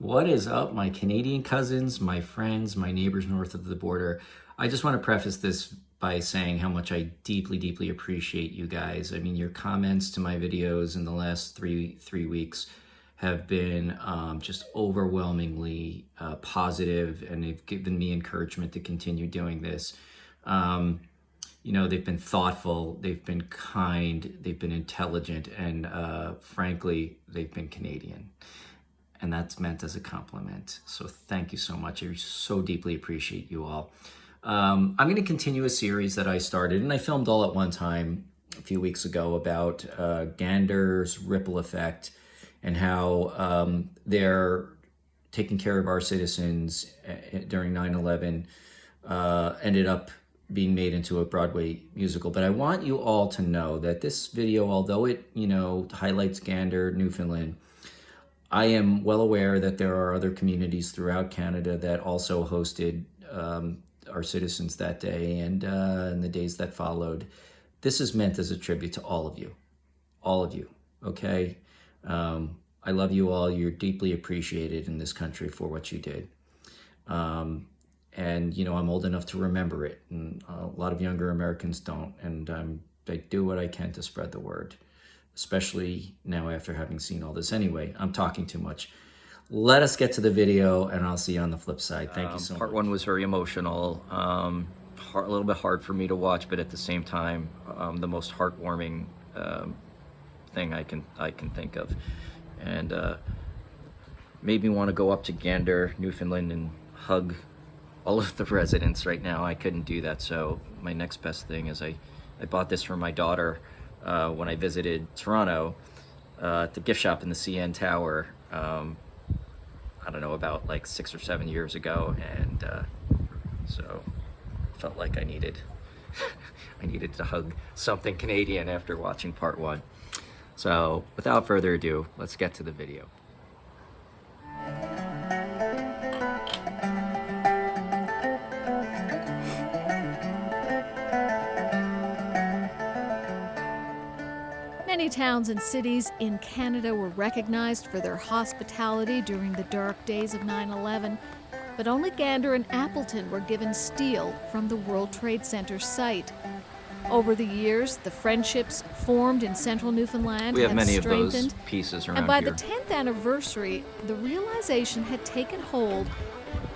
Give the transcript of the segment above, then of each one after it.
What is up, my Canadian cousins, my friends, my neighbors north of the border? I just want to preface this by saying how much I deeply, deeply appreciate you guys. I mean, your comments to my videos in the last three weeks have been just overwhelmingly positive, and they've given me encouragement to continue doing this. You know, they've been thoughtful, they've been kind, they've been intelligent, and frankly, they've been Canadian. And that's meant as a compliment. So thank you so much. I so deeply appreciate you all. I'm going to continue a series that I started, and I filmed all at one time a few weeks ago about Gander's ripple effect and how they're taking care of our citizens during 9/11 ended up being made into a Broadway musical. But I want you all to know that this video, although it, highlights Gander, Newfoundland, I am well aware that there are other communities throughout Canada that also hosted our citizens that day and in the days that followed. This is meant as a tribute to all of you, okay? I love you all. You're deeply appreciated in this country for what you did. And, I'm old enough to remember it, and a lot of younger Americans don't, and I do what I can to spread the word, especially now after having seen all this. Anyway, I'm talking too much. Let us get to the video, and I'll see you on the flip side. Thank you so much. Part one was very emotional, a little bit hard for me to watch, but at the same time, the most heartwarming thing I can think of, and made me want to go up to Gander, Newfoundland, and hug all of the residents right now. I couldn't do that, so my next best thing is I bought this for my daughter when I visited Toronto at the gift shop in the CN Tower. I don't know, about like 6 or 7 years ago, and so felt like I needed to hug something Canadian after watching part one. So without further ado, let's get to the video. Many towns and cities in Canada were recognized for their hospitality during the dark days of 9/11, but only Gander and Appleton were given steel from the World Trade Center site. Over the years, the friendships formed in central Newfoundland We have many of strengthened, those pieces around and by here. the 10th anniversary, the realization had taken hold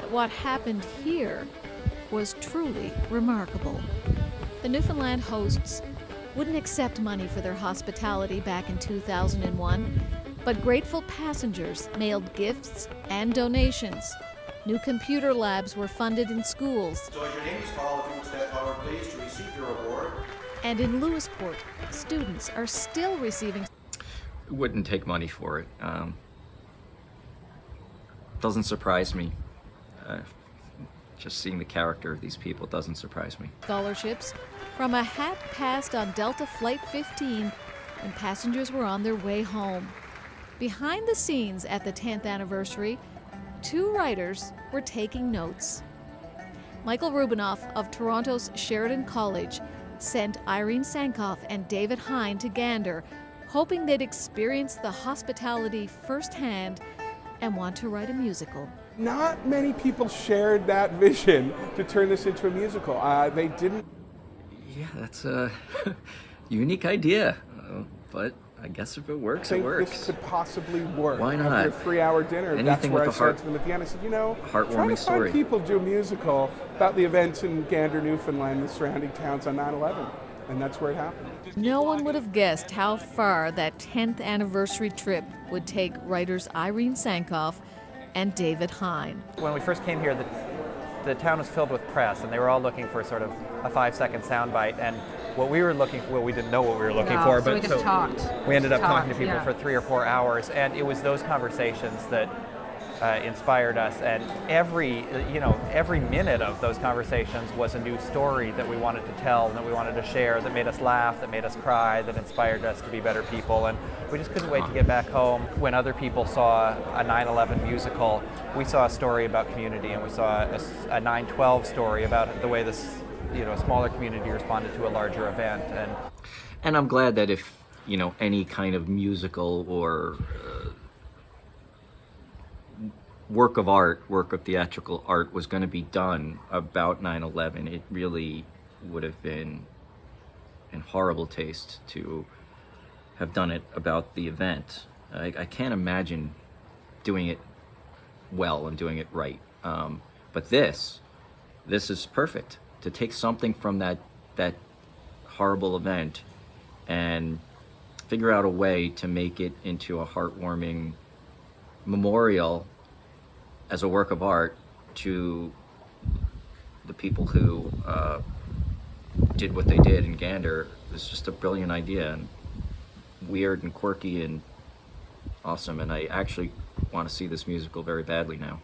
that what happened here was truly remarkable. The Newfoundland hosts wouldn't accept money for their hospitality back in 2001, but grateful passengers mailed gifts and donations. New computer labs were funded in schools. So as your name is called, if you would step forward, please, to receive your award. And in Lewisport, students are still receiving. Wouldn't take money for it. Doesn't surprise me. Just seeing the character of these people doesn't surprise me. Scholarships from a hat passed on Delta Flight 15 when passengers were on their way home. Behind the scenes at the 10th anniversary, two writers were taking notes. Michael Rubinoff of Toronto's Sheridan College sent Irene Sankoff and David Hine to Gander, hoping they'd experience the hospitality firsthand and want to write a musical. Not many people shared that vision to turn this into a musical. They didn't. Yeah, that's a unique idea, but I guess if it works, it think works. this could possibly work. Why not? After a 3-hour dinner, that's Anything where I with a said to them at the end, I said, heartwarming try to story. find people do a musical about the events in Gander, Newfoundland, and the surrounding towns on 9/11. And that's where it happened. No one would have guessed how far that 10th anniversary trip would take writers Irene Sankoff and David Hine. When we first came here, the town was filled with press, and they were all looking for sort of a 5-second soundbite. And what we were looking for, we didn't know what we were looking for, so but we just talked. we ended up talking to people yeah. for 3 or 4 hours, and it was those conversations that inspired us. And every minute of those conversations was a new story that we wanted to tell and that we wanted to share, that made us laugh, that made us cry, that inspired us to be better people. And we just couldn't wait to get back home. When other people saw a 9/11 musical, we saw a story about community, and we saw a 9/12 story about the way this, a smaller community responded to a larger event. And I'm glad that if any kind of musical or work of theatrical art was going to be done about 9/11, it really would have been in horrible taste to have done it about the event. I can't imagine doing it well and doing it right. But this is perfect, to take something from that horrible event and figure out a way to make it into a heartwarming memorial as a work of art to the people who did what they did in Gander. It's just a brilliant idea, and weird and quirky and awesome, and I actually want to see this musical very badly now.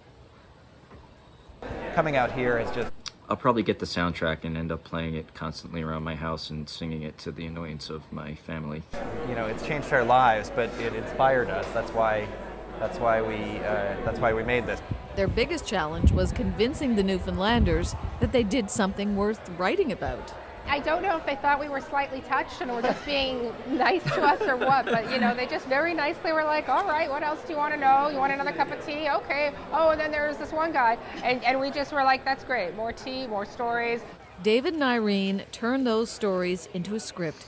Coming out here is just... I'll probably get the soundtrack and end up playing it constantly around my house and singing it to the annoyance of my family. You know, it's changed our lives, but it inspired us. That's why we made this. Their biggest challenge was convincing the Newfoundlanders that they did something worth writing about. I don't know if they thought we were slightly touched and were just being nice to us or what, but you know, they just very nicely were like, all right, what else do you want to know? You want another cup of tea? Okay. Oh, and then there's this one guy. And we just were like, that's great. More tea, more stories. David and Irene turned those stories into a script,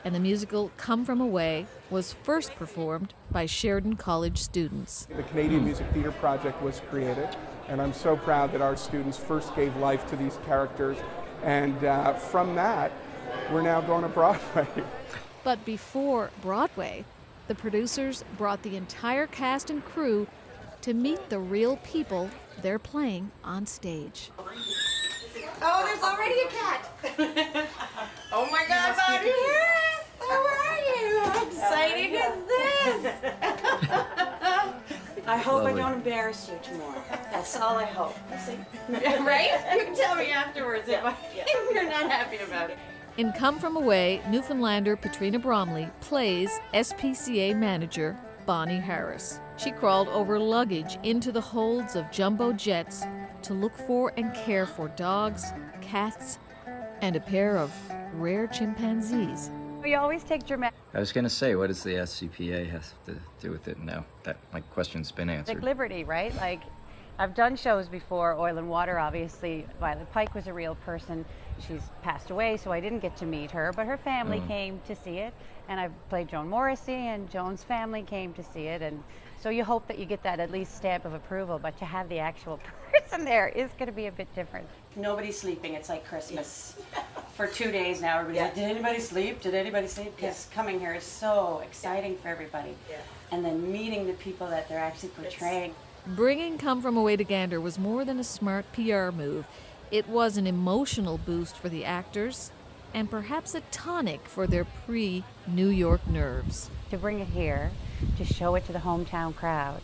and the musical Come From Away was first performed by Sheridan College students. The Canadian Music Theatre Project was created, and I'm so proud that our students first gave life to these characters. And from that, we're now going to Broadway. But before Broadway, the producers brought the entire cast and crew to meet the real people they're playing on stage. Oh, there's already a cat. Oh my God, Bobby Harris! How are you? How exciting is this? I hope I don't embarrass you tomorrow. That's all I hope. Right? You can tell me afterwards if you're not happy about it. In Come From Away, Newfoundlander Patrina Bromley plays SPCA manager Bonnie Harris. She crawled over luggage into the holds of jumbo jets to look for and care for dogs, cats, and a pair of rare chimpanzees. We always take dramatic. I was going to say, what does the SCPA have to do with it now? That my question's been answered. Liberty, right? Like, I've done shows before, Oil and Water, obviously. Violet Pike was a real person. She's passed away, so I didn't get to meet her, but her family came to see it. And I played Joan Morrissey, and Joan's family came to see it. And so you hope that you get that at least stamp of approval, but to have the actual person there is going to be a bit different. Nobody's sleeping. It's like Christmas. For 2 days now, everybody's like, did anybody sleep? Did anybody sleep? Because coming here is so exciting for everybody. And then meeting the people that they're actually portraying. Bringing Come From Away to Gander was more than a smart PR move. It was an emotional boost for the actors and perhaps a tonic for their pre-New York nerves. To bring it here, to show it to the hometown crowd,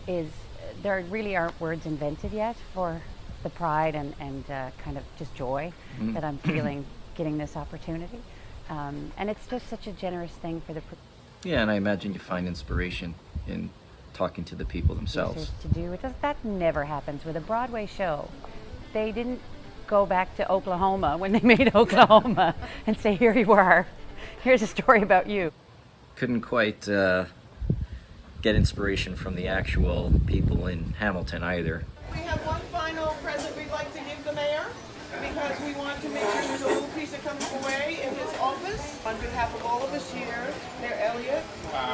there really aren't words invented yet for the pride and kind of just joy that I'm feeling getting this opportunity. And it's just such a generous thing for the... Yeah, and I imagine you find inspiration in talking to the people themselves. To do it. That never happens with a Broadway show. They didn't go back to Oklahoma when they made Oklahoma and say, here you are, here's a story about you. Couldn't quite get inspiration from the actual people in Hamilton either. We have one final present we'd like to give the mayor because we want to make sure there's a little piece that comes away in his office. On behalf of all of us here, Mayor Elliott,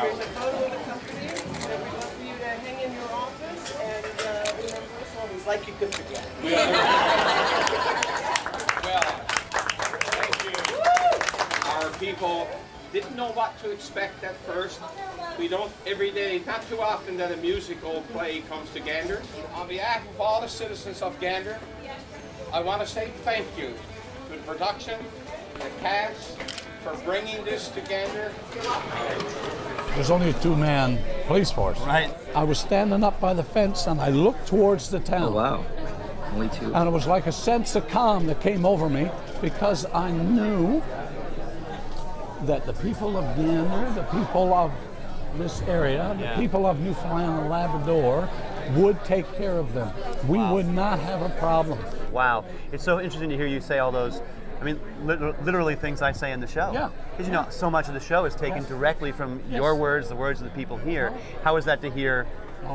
there's a photo of the company that we'd love for you to hang in your office and remember us always, like you could forget. Well, thank you. Our people didn't know what to expect at first. We don't every day, not too often that a musical play comes to Gander. On behalf of all the citizens of Gander, I want to say thank you to the production, the cast, for bringing this to Gander. There's only a two-man police force. Right. I was standing up by the fence and I looked towards the town. Oh, wow. Only two. And it was like a sense of calm that came over me because I knew that the people of Gander, the people of this area, the people of Newfoundland and Labrador would take care of them. We would not have a problem. Wow. It's so interesting to hear you say all those, I mean, literally things I say in the show. Yeah. Because, you know, so much of the show is taken directly from your words, the words of the people here. How is that to hear,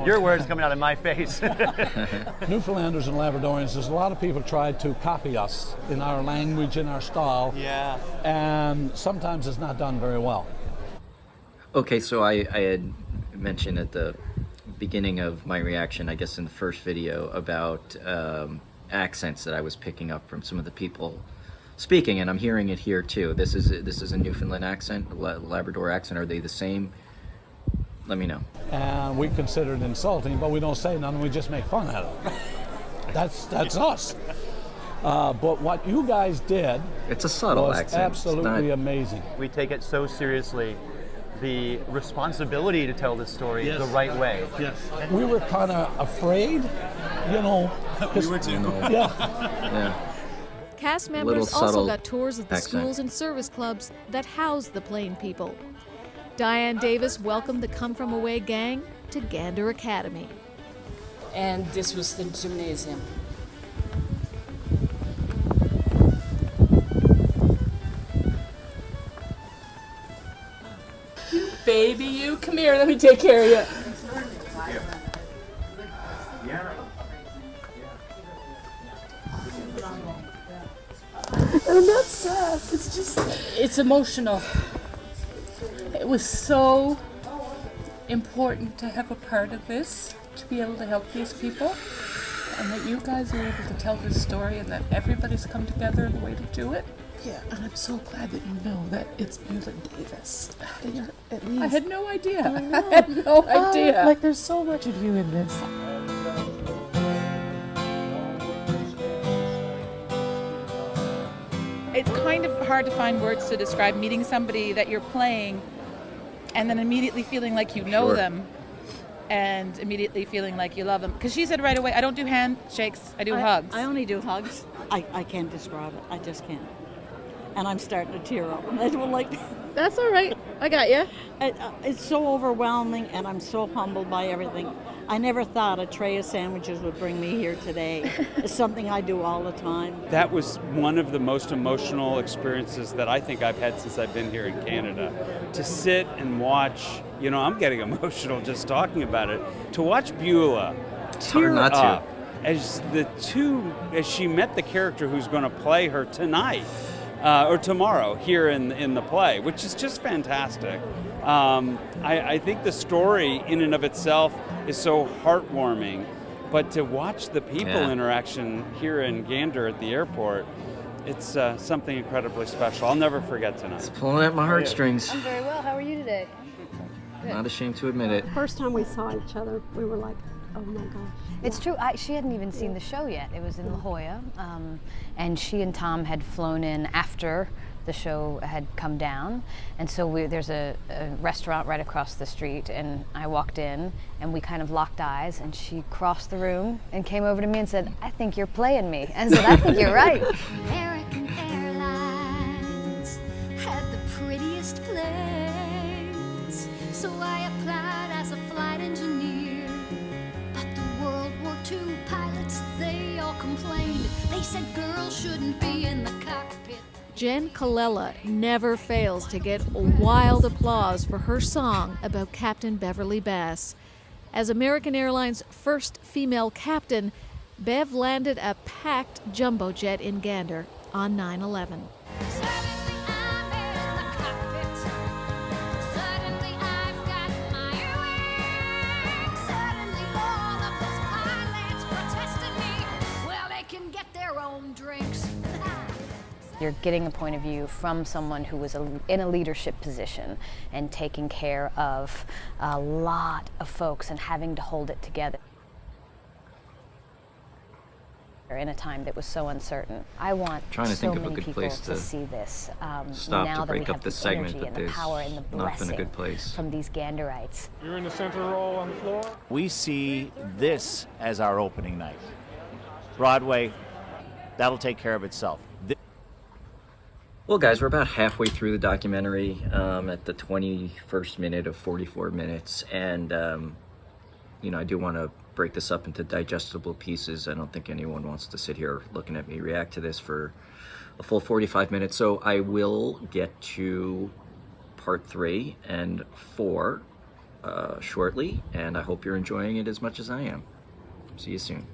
Your words coming out of my face. Newfoundlanders and Labradorians, there's a lot of people try to copy us in our language and our style. Yeah. And sometimes it's not done very well. Okay, so I had mentioned at the beginning of my reaction, I guess in the first video, about accents that I was picking up from some of the people speaking, and I'm hearing it here too. This is a Newfoundland accent, Labrador accent. Are they the same? Let me know. And we consider it insulting, but we don't say nothing. We just make fun of it. That's us. But what you guys did, it's a subtle was accent. Absolutely amazing. We take it so seriously, the responsibility to tell this story Yes. the right way. Yes. We were kind of afraid, you know. We were too. Yeah. Cast Little members also subtle got tours of the accent. schools and service clubs that house the Plain people. Diane Davis welcomed the Come From Away gang to Gander Academy. And this was the gymnasium. Baby, you come here. Let me take care of you. And that's sad. It's just, it's emotional. It was so important to have a part of this, to be able to help these people, and that you guys are able to tell this story and that everybody's come together in a way to do it. Yeah, and I'm so glad that you know that it's Beulah Davis. At least. I had no idea. I had no idea. Like, there's so much of you in this. It's kind of hard to find words to describe meeting somebody that you're playing and then immediately feeling like you know them and immediately feeling like you love them. Because she said right away, I don't do handshakes, I do hugs. I only do hugs. I can't describe it. I just can't. And I'm starting to tear up. I don't like. That's all right. I got you. It's so overwhelming, and I'm so humbled by everything. I never thought a tray of sandwiches would bring me here today. It's something I do all the time. That was one of the most emotional experiences that I think I've had since I've been here in Canada. To sit and watch, you know, I'm getting emotional just talking about it. To watch Beulah tear up as she met the character who's going to play her tonight. Or tomorrow here in the play, which is just fantastic. I think the story in and of itself is so heartwarming, but to watch the people interaction here in Gander at the airport, it's something incredibly special. I'll never forget tonight. It's pulling at my heartstrings. I'm very well. How are you today? Good. Not ashamed to admit it. First time we saw each other, we were like, oh my gosh. It's true. She hadn't even seen the show yet. It was in La Jolla, and she and Tom had flown in after the show had come down, and so there's a restaurant right across the street, and I walked in, and we kind of locked eyes, and she crossed the room and came over to me and said, "I think you're playing me." And I said, "I think you're right." American Airlines had the prettiest planes, so I applied as a flight engineer. But the World War II pilots, they all complained. They said girls shouldn't be in the cockpit. Jen Colella never fails to get wild applause for her song about Captain Beverly Bass. As American Airlines' first female captain, Bev landed a packed jumbo jet in Gander on 9/11. You're getting a point of view from someone who was in a leadership position and taking care of a lot of folks and having to hold it together in a time that was so uncertain. I want so many people to see this now that we have the energy and the power and the blessing from these Ganderites. You're in the center row on the floor. We see this as our opening night. Broadway, that'll take care of itself. Well, guys, we're about halfway through the documentary, at the 21st minute of 44 minutes, and I do want to break this up into digestible pieces. I don't think anyone wants to sit here looking at me react to this for a full 45 minutes, so I will get to part 3 and 4 shortly, and I hope you're enjoying it as much as I am. See you soon.